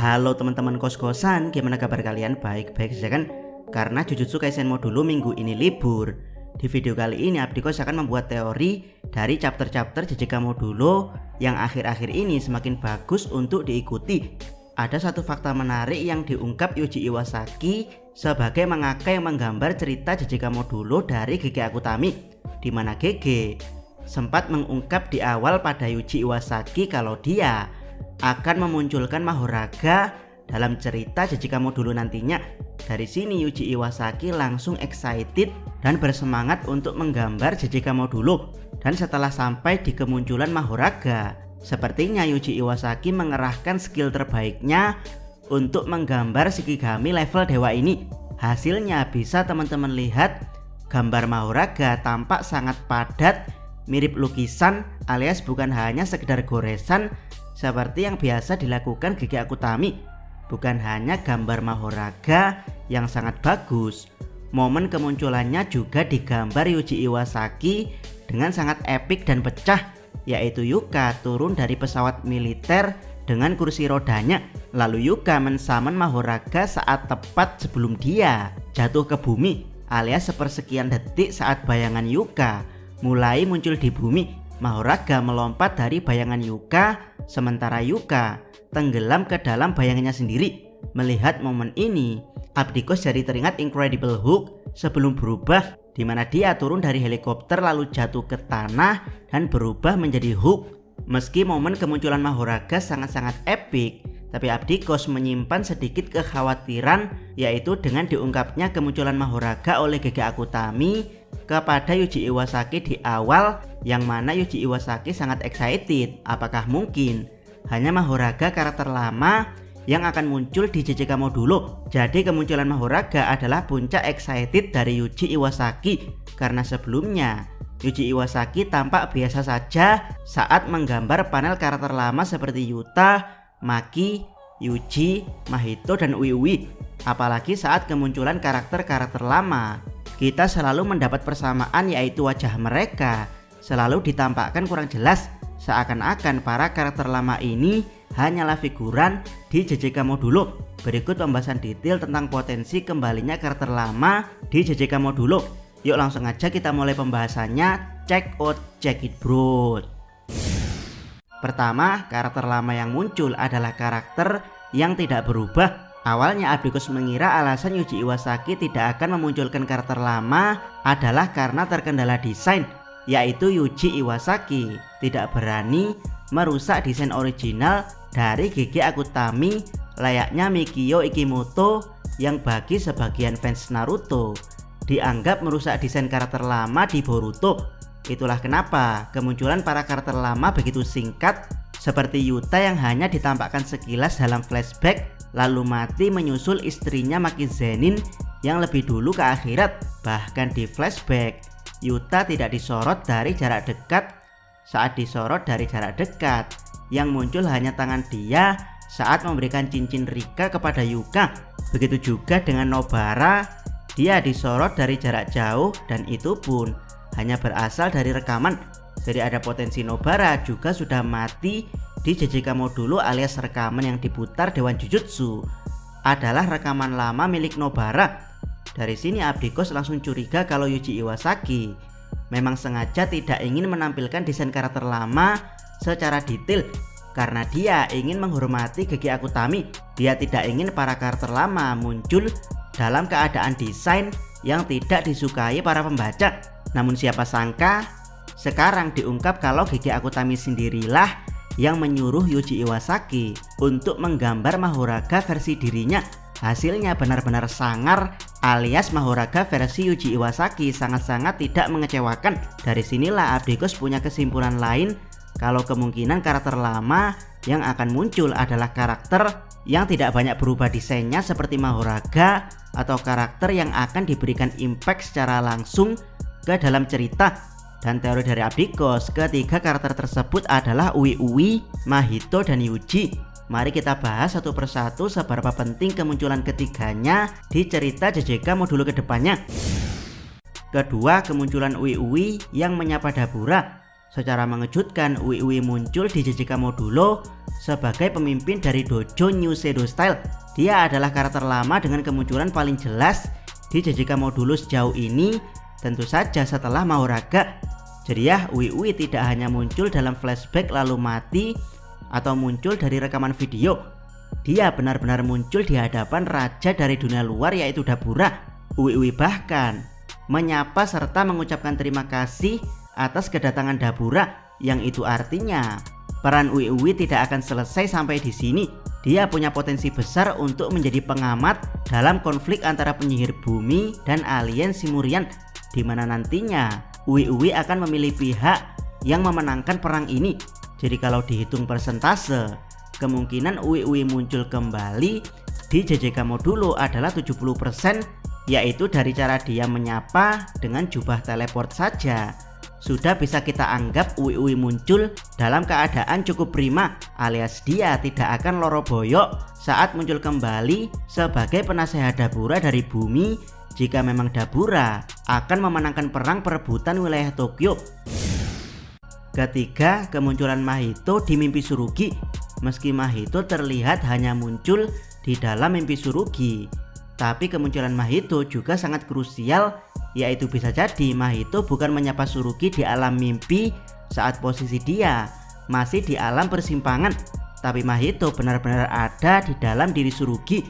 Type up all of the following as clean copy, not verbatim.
Halo teman-teman kos-kosan, gimana kabar kalian? Baik-baik saja kan? Karena Jujutsu Kaisen Modulo minggu ini libur. Di video kali ini Abdikos akan membuat teori dari chapter-chapter JJK Modulo yang akhir-akhir ini semakin bagus untuk diikuti. Ada satu fakta menarik yang diungkap Yuji Iwasaki sebagai mangaka yang menggambar cerita JJK Modulo dari Gege Akutami, di mana Gege sempat mengungkap di awal pada Yuji Iwasaki kalau dia akan memunculkan Mahoraga dalam cerita JJK Modulo nantinya. Dari sini Yuji Iwasaki langsung excited dan bersemangat untuk menggambar JJK Modulo. Dan setelah sampai di kemunculan Mahoraga, sepertinya Yuji Iwasaki mengerahkan skill terbaiknya untuk menggambar Shikigami level dewa ini. Hasilnya bisa teman-teman lihat, gambar Mahoraga tampak sangat padat, mirip lukisan alias bukan hanya sekedar goresan seperti yang biasa dilakukan Gege Akutami. Bukan hanya gambar Mahoraga yang sangat bagus, momen kemunculannya juga digambar Yuji Iwasaki dengan sangat epik dan pecah, yaitu Yuka turun dari pesawat militer dengan kursi rodanya. Lalu Yuka mensummon Mahoraga saat tepat sebelum dia jatuh ke bumi, alias sepersekian detik saat bayangan Yuka mulai muncul di bumi. Mahoraga melompat dari bayangan Yuka, sementara Yuka tenggelam ke dalam bayangannya sendiri. Melihat momen ini, Abdikos jadi teringat Incredible Hulk sebelum berubah, di mana dia turun dari helikopter lalu jatuh ke tanah dan berubah menjadi Hulk. Meski momen kemunculan Mahoraga sangat-sangat epik, tapi Abdikos menyimpan sedikit kekhawatiran, yaitu dengan diungkapnya kemunculan Mahoraga oleh Gege Akutami kepada Yuji Iwasaki di awal, yang mana Yuji Iwasaki sangat excited. Apakah mungkin hanya Mahoraga karakter lama yang akan muncul di JJK Modulo? Jadi kemunculan Mahoraga adalah puncak excited dari Yuji Iwasaki, karena sebelumnya Yuji Iwasaki tampak biasa saja saat menggambar panel karakter lama seperti Yuta, Maki, Yuji, Mahito, dan Uwi. Apalagi saat kemunculan karakter-karakter lama, kita selalu mendapat persamaan, yaitu wajah mereka selalu ditampakkan kurang jelas, seakan-akan para karakter lama ini hanyalah figuran di JJK Modulo. Berikut pembahasan detail tentang potensi kembalinya karakter lama di JJK Modulo. Yuk langsung aja kita mulai pembahasannya. Check it bro. Pertama, karakter lama yang muncul adalah karakter yang tidak berubah. Awalnya Abdikos mengira alasan Yuji Iwasaki tidak akan memunculkan karakter lama adalah karena terkendala desain, yaitu Yuji Iwasaki tidak berani merusak desain original dari Gege Akutami layaknya Mikio Ikimoto yang bagi sebagian fans Naruto dianggap merusak desain karakter lama di Boruto. Itulah kenapa kemunculan para karakter lama begitu singkat, seperti Yuta yang hanya ditampakkan sekilas dalam flashback lalu mati menyusul istrinya Maki Zenin yang lebih dulu ke akhirat. Bahkan di flashback Yuta tidak disorot dari jarak dekat. Saat disorot dari jarak dekat, yang muncul hanya tangan dia saat memberikan cincin Rika kepada Yuka. Begitu juga dengan Nobara, dia disorot dari jarak jauh dan itu pun hanya berasal dari rekaman. Jadi ada potensi Nobara juga sudah mati di JJK Modulo, alias rekaman yang diputar Dewan Jujutsu adalah rekaman lama milik Nobara. Dari sini Abdikos langsung curiga kalau Yuji Iwasaki memang sengaja tidak ingin menampilkan desain karakter lama secara detail, karena dia ingin menghormati Gege Akutami. Dia tidak ingin para karakter lama muncul dalam keadaan desain yang tidak disukai para pembaca. Namun siapa sangka sekarang diungkap kalau Gege Akutami sendirilah yang menyuruh Yuji Iwasaki untuk menggambar Mahoraga versi dirinya. Hasilnya benar-benar sangar, alias Mahoraga versi Yuji Iwasaki sangat-sangat tidak mengecewakan. Dari sinilah Abdikos punya kesimpulan lain kalau kemungkinan karakter lama yang akan muncul adalah karakter yang tidak banyak berubah desainnya seperti Mahoraga, atau karakter yang akan diberikan impact secara langsung ke dalam cerita. Dan teori dari Abdikos, ketiga karakter tersebut adalah Uwi, Mahito, dan Yuji. Mari kita bahas satu persatu seberapa penting kemunculan ketiganya di cerita JJK Modulo kedepannya. Kedua, kemunculan Uwi yang menyapa Dabura. Secara mengejutkan, Uwi muncul di JJK Modulo sebagai pemimpin dari dojo New Shadow Style. Dia adalah karakter lama dengan kemunculan paling jelas di JJK Modulo sejauh ini, tentu saja setelah Mahoraga. Jadi ya, Uwi tidak hanya muncul dalam flashback lalu mati atau muncul dari rekaman video. Dia benar-benar muncul di hadapan raja dari dunia luar, yaitu Dabura. Uwi bahkan menyapa serta mengucapkan terima kasih atas kedatangan Dabura, yang itu artinya peran Uwi tidak akan selesai sampai di sini. Dia punya potensi besar untuk menjadi pengamat dalam konflik antara penyihir bumi dan alien Simurian, di mana nantinya Uwi akan memilih pihak yang memenangkan perang ini. Jadi kalau dihitung persentase, kemungkinan Uwi muncul kembali di JJK Modulo adalah 70%, yaitu dari cara dia menyapa dengan jubah teleport saja sudah bisa kita anggap Uwi muncul dalam keadaan cukup prima, alias dia tidak akan loro boyok saat muncul kembali sebagai penasehat Dabura dari bumi jika memang Dabura akan memenangkan perang perebutan wilayah Tokyo. Ketiga, kemunculan Mahito di mimpi Tsurugi. Meski Mahito terlihat hanya muncul di dalam mimpi Tsurugi, tapi kemunculan Mahito juga sangat krusial, yaitu bisa jadi Mahito bukan menyapa Tsurugi di alam mimpi saat posisi dia masih di alam persimpangan, tapi Mahito benar-benar ada di dalam diri Tsurugi.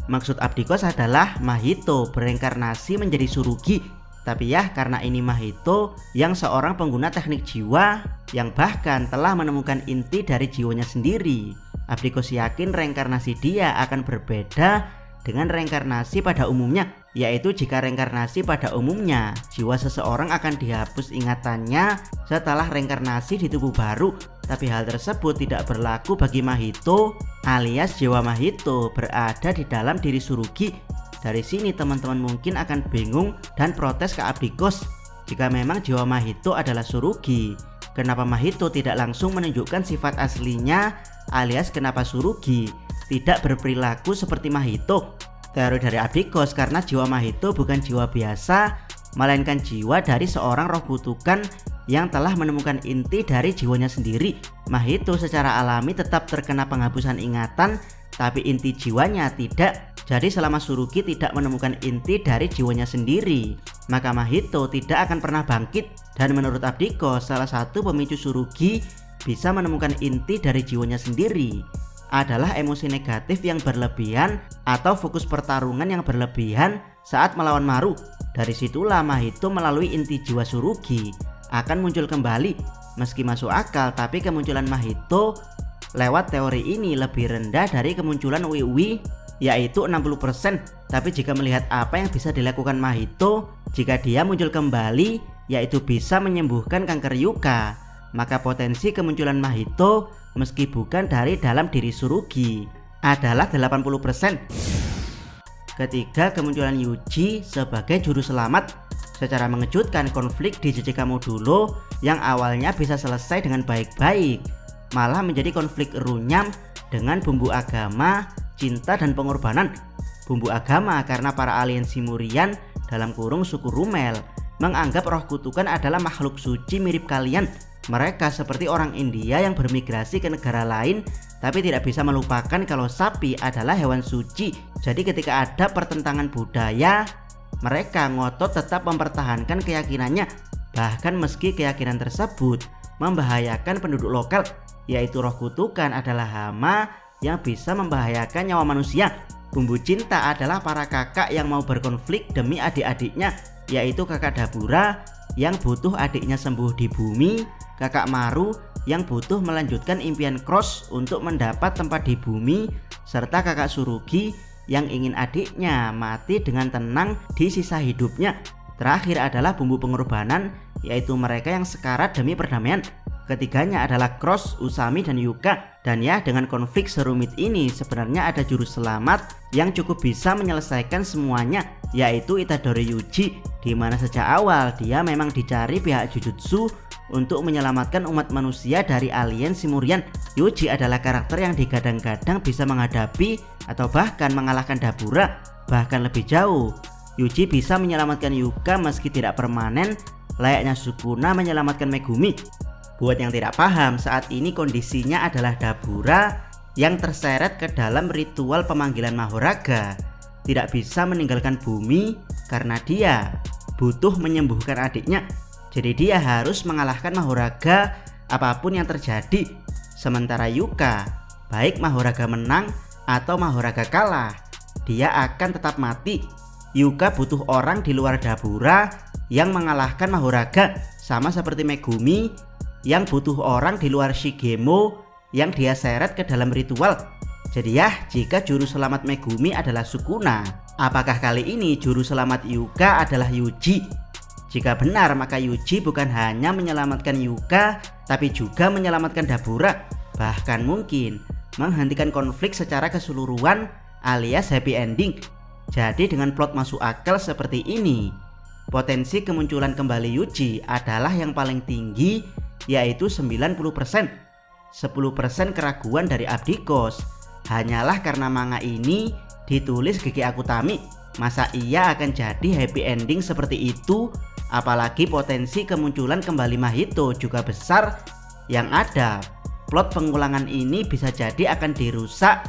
Maksud Abdikos adalah Mahito bereinkarnasi menjadi Tsurugi. Tapi ya, karena ini Mahito yang seorang pengguna teknik jiwa yang bahkan telah menemukan inti dari jiwanya sendiri, Abdikos yakin reinkarnasi dia akan berbeda dengan reinkarnasi pada umumnya, yaitu jika reinkarnasi pada umumnya jiwa seseorang akan dihapus ingatannya setelah reinkarnasi di tubuh baru, tapi hal tersebut tidak berlaku bagi Mahito, alias jiwa Mahito berada di dalam diri Tsurugi. Dari sini teman-teman mungkin akan bingung dan protes ke Abdikos, jika memang jiwa Mahito adalah Tsurugi, kenapa Mahito tidak langsung menunjukkan sifat aslinya, alias kenapa Tsurugi tidak berperilaku seperti Mahito? Teori dari Abdikos, karena jiwa Mahito bukan jiwa biasa, melainkan jiwa dari seorang roh kutukan yang telah menemukan inti dari jiwanya sendiri. Mahito secara alami tetap terkena penghapusan ingatan, tapi inti jiwanya tidak. Jadi selama Tsurugi tidak menemukan inti dari jiwanya sendiri, maka Mahito tidak akan pernah bangkit. Dan menurut Abdikos, salah satu pemicu Tsurugi bisa menemukan inti dari jiwanya sendiri adalah emosi negatif yang berlebihan atau fokus pertarungan yang berlebihan saat melawan Maru. Dari situlah Mahito melalui inti jiwa Tsurugi akan muncul kembali. Meski masuk akal, tapi kemunculan Mahito lewat teori ini lebih rendah dari kemunculan Uwi, yaitu 60%. Tapi jika melihat apa yang bisa dilakukan Mahito jika dia muncul kembali, yaitu bisa menyembuhkan kanker Yuka, maka potensi kemunculan Mahito meski bukan dari dalam diri Tsurugi adalah 80%. Ketiga, kemunculan Yuji sebagai juru selamat. Secara mengejutkan, konflik di JJK Modulo yang awalnya bisa selesai dengan baik-baik malah menjadi konflik runyam dengan bumbu agama, cinta, dan pengorbanan. Bumbu agama karena para alien Simurian dalam kurung suku Rumel menganggap roh kutukan adalah makhluk suci mirip kalian. Mereka seperti orang India yang bermigrasi ke negara lain tapi tidak bisa melupakan kalau sapi adalah hewan suci. Jadi ketika ada pertentangan budaya, mereka ngotot tetap mempertahankan keyakinannya, bahkan meski keyakinan tersebut membahayakan penduduk lokal, yaitu roh kutukan adalah hama yang bisa membahayakan nyawa manusia. Bumbu cinta adalah para kakak yang mau berkonflik demi adik-adiknya, yaitu kakak Dabura yang butuh adiknya sembuh di bumi, kakak Maru yang butuh melanjutkan impian Cross untuk mendapat tempat di bumi, serta kakak Tsurugi yang ingin adiknya mati dengan tenang di sisa hidupnya. Terakhir adalah bumbu pengorbanan, yaitu mereka yang sekarat demi perdamaian. Ketiganya adalah Cross, Usami, dan Yuka. Dan ya, dengan konflik serumit ini sebenarnya ada juru selamat yang cukup bisa menyelesaikan semuanya, yaitu Itadori Yuji, di mana sejak awal dia memang dicari pihak Jujutsu untuk menyelamatkan umat manusia dari alien Simurian. Yuji adalah karakter yang digadang-gadang bisa menghadapi atau bahkan mengalahkan Dabura. Bahkan lebih jauh, Yuji bisa menyelamatkan Yuka meski tidak permanen, layaknya Sukuna menyelamatkan Megumi. Buat yang tidak paham, saat ini kondisinya adalah Dabura yang terseret ke dalam ritual pemanggilan Mahoraga. Tidak bisa meninggalkan bumi karena dia butuh menyembuhkan adiknya. Jadi dia harus mengalahkan Mahoraga apapun yang terjadi. Sementara Yuka, baik Mahoraga menang atau Mahoraga kalah, dia akan tetap mati. Yuka butuh orang di luar Dabura yang mengalahkan Mahoraga, sama seperti Megumi yang butuh orang di luar Shigemo yang dia seret ke dalam ritual. Jadi ya, jika juru selamat Megumi adalah Sukuna, apakah kali ini juru selamat Yuka adalah Yuji? Jika benar, maka Yuji bukan hanya menyelamatkan Yuka, tapi juga menyelamatkan Dabura. Bahkan mungkin menghentikan konflik secara keseluruhan alias happy ending. Jadi dengan plot masuk akal seperti ini, potensi kemunculan kembali Yuji adalah yang paling tinggi, yaitu 90%. 10% keraguan dari Abdikos hanyalah karena manga ini ditulis Gege Akutami. Masa ia akan jadi happy ending seperti itu? Apalagi potensi kemunculan kembali Mahito juga besar. Yang ada, plot pengulangan ini bisa jadi akan dirusak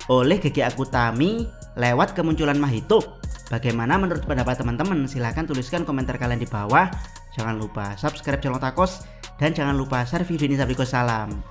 oleh Gege Akutami lewat kemunculan Mahito. Bagaimana menurut pendapat teman-teman? Silahkan tuliskan komentar kalian di bawah. Jangan lupa subscribe channel Otakos dan jangan lupa share video ini. Salam.